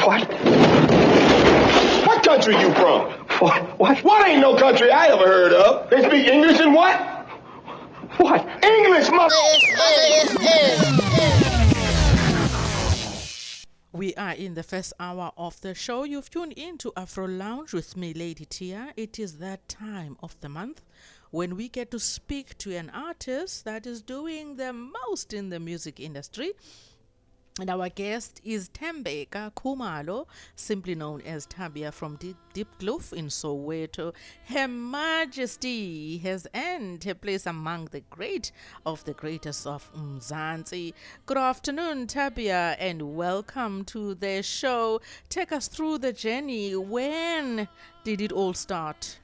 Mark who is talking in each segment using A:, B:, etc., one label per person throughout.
A: What?
B: What country you from? What ain't no country I ever heard of? They speak English and what?
A: What?
B: English, mother...
C: We are in the first hour of the show. You've tuned in to Afro Lounge with me, Ladytia. It is that time of the month when we get to speak to an artist that is doing the most in the music industry. And our guest is Thembeka Khumalo, simply known as Tabia from Deep Kloof in Soweto. Her Majesty has earned her place among the great of the greatest of Mzansi. Good afternoon, Tabia, and welcome to the show. Take us through the journey. When did it all start?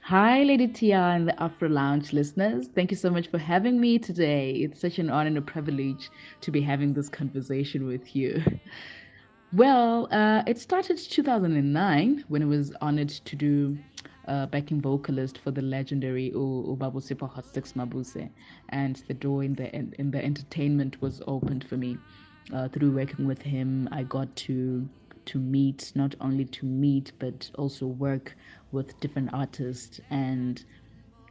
D: Hi, Ladytia and the Afro Lounge listeners. Thank you so much for having me today. It's such an honor and a privilege to be having this conversation with you. Well, it started 2009 when I was honored to do backing vocalist for the legendary Ubabusipho Hot Six Mabuse, and the door in the entertainment was opened for me. Through working with him, I got to meet, not only to meet, but also work with different artists. And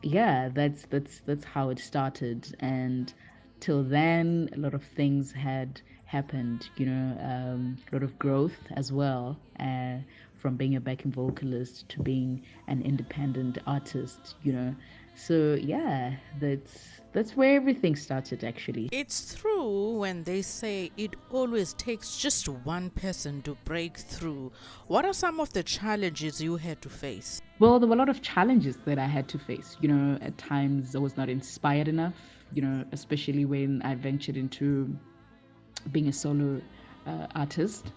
D: yeah, that's how it started. And till then, a lot of things had happened, a lot of growth as well, from being a backing vocalist to being an independent artist, So yeah, that's where everything started, actually.
C: It's true when they say it always takes just one person to break through. What are some of the challenges you had to face?
D: Well, there were a lot of challenges that I had to face. At times I was not inspired enough, especially when I ventured into being a solo artist.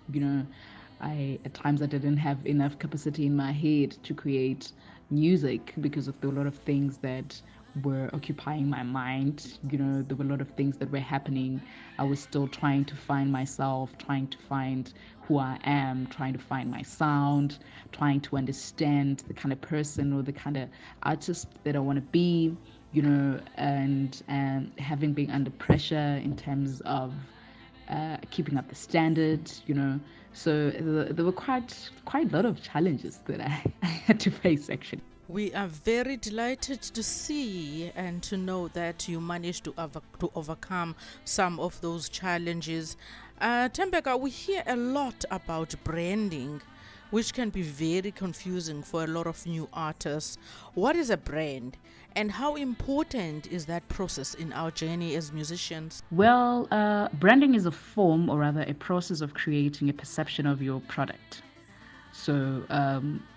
D: At times I didn't have enough capacity in my head to create music because of the lot of things that were occupying my mind. There were a lot of things that were happening. I was still trying to find myself, trying to find who I am, trying to find my sound, trying to understand the kind of person or the kind of artist that I want to be, and having been under pressure in terms of keeping up the standard, So there were quite a lot of challenges that I had to face, actually.
C: We are very delighted to see and to know that you managed to overcome some of those challenges. Thembeka, we hear a lot about branding, which can be very confusing for a lot of new artists. What is a brand, and how important is that process in our journey as musicians?
D: Well, branding is a form, or rather a process of creating a perception of your product. So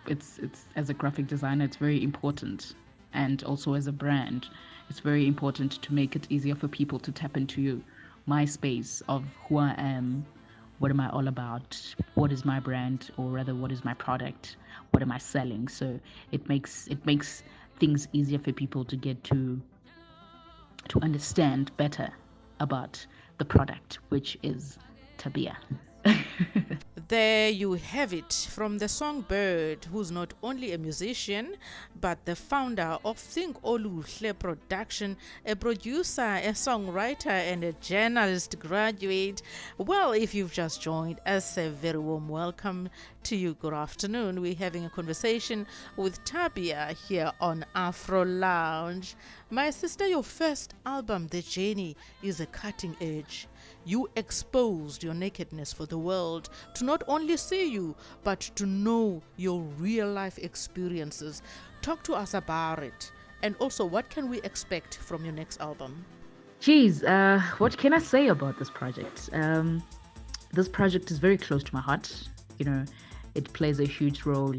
D: it's as a graphic designer, it's very important, and also as a brand, it's very important to make it easier for people to tap into my space of who I am, what am I all about, what is my brand, or rather what is my product, what am I selling. So it makes things easier for people to get to understand better about the product, which is Tabia.
C: There you have it, from the songbird, who's not only a musician but the founder of Think Oluhle Production, a producer, a songwriter, and a journalist graduate. Well, if you've just joined us, a very warm welcome to you. Good afternoon. We're having a conversation with Tabia here on Afro Lounge. My sister, your first album, The Journey, is a cutting edge. You exposed your nakedness for the world to not only see you, but to know your real life experiences. Talk to us about it. And also, what can we expect from your next album?
D: Geez, what can I say about this project? This project is very close to my heart. It plays a huge role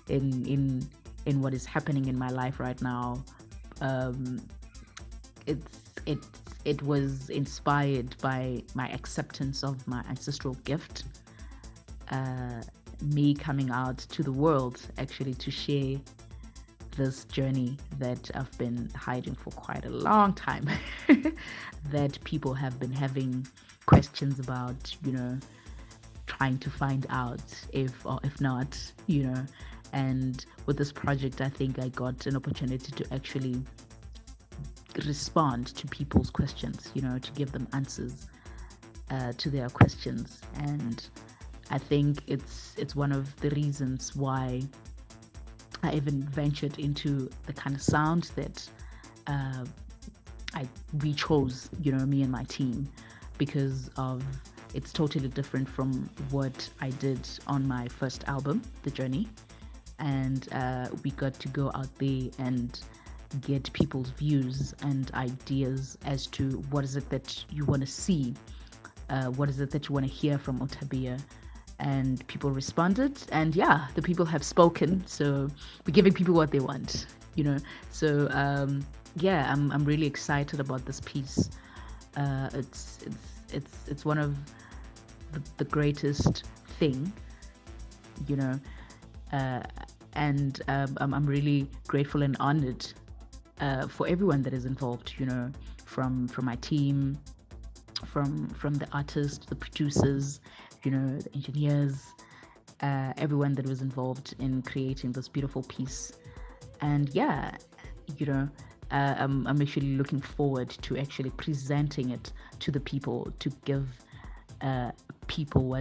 D: in what is happening in my life right now. It was inspired by my acceptance of my ancestral gift, me coming out to the world actually to share this journey that I've been hiding for quite a long time, that people have been having questions about, trying to find out if not, and with this project, I think I got an opportunity to actually respond to people's questions, to give them answers to their questions. And I think it's one of the reasons why I even ventured into the kind of sound that we chose, me and my team, because of it's totally different from what I did on my first album, The Journey. And we got to go out there and get people's views and ideas as to what is it that you want to see, what is it that you want to hear from Tabia. And people responded, and the people have spoken, so we're giving people what they want, so I'm really excited about this piece. It's one of the greatest thing, and I'm really grateful and honored for everyone that is involved, from my team, from the artists, the producers, the engineers, everyone that was involved in creating this beautiful piece. And I'm actually looking forward to actually presenting it to the people, to give people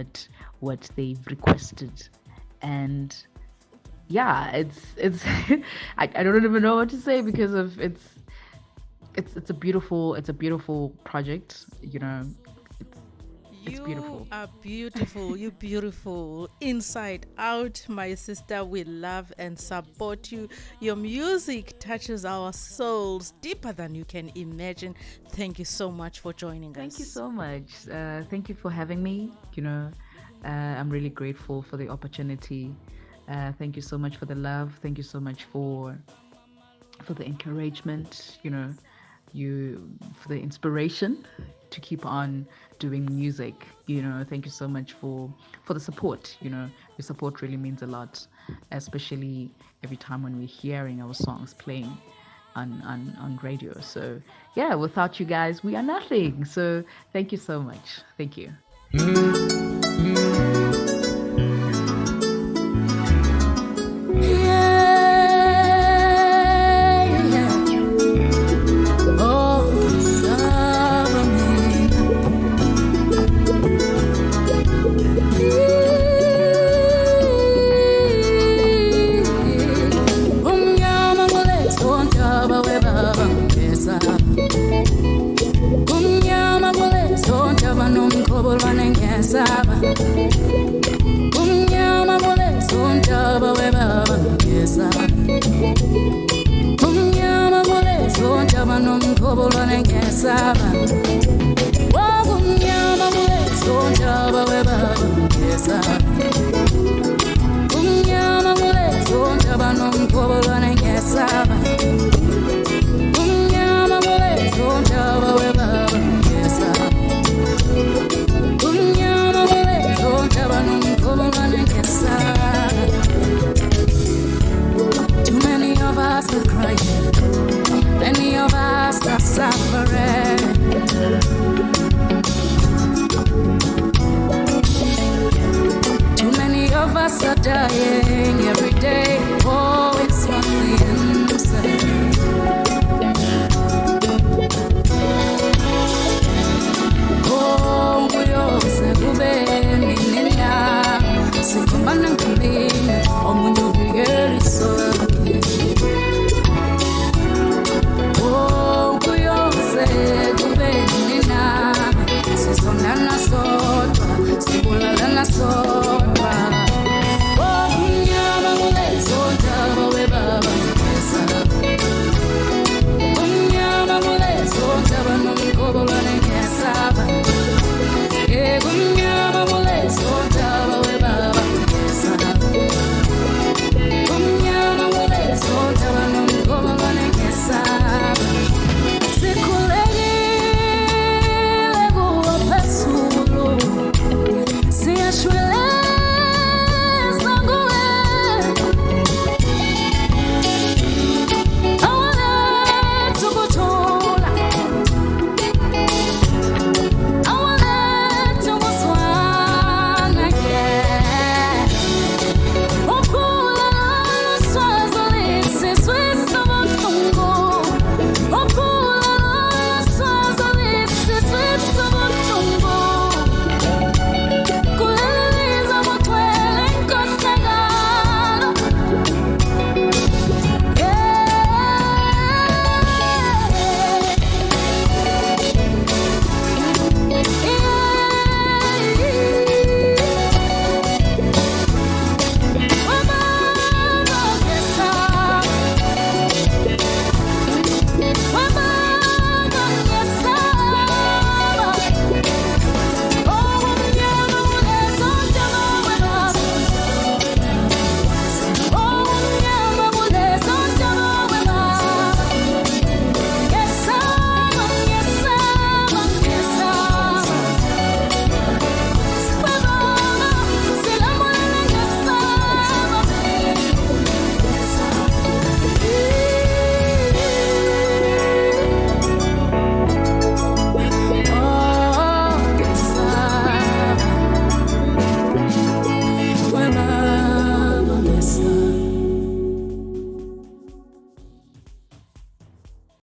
D: what they've requested. And it's I don't even know what to say, because of it's a beautiful project, It's beautiful.
C: You are beautiful. You're beautiful. Inside out, my sister, we love and support you. Your music touches our souls deeper than you can imagine. Thank you so much for joining us.
D: Thank you so much. Thank you for having me. I'm really grateful for the opportunity. Thank you so much for the love. Thank you so much for the encouragement, for the inspiration to keep on doing music. Thank you so much for the support. Your support really means a lot, especially every time when we're hearing our songs playing on radio. So without you guys, we are nothing. So thank you so much. Thank you.
E: Too many of us are crying, many of us are suffering. Too many of us are dying every day. Oh, it's on the inside.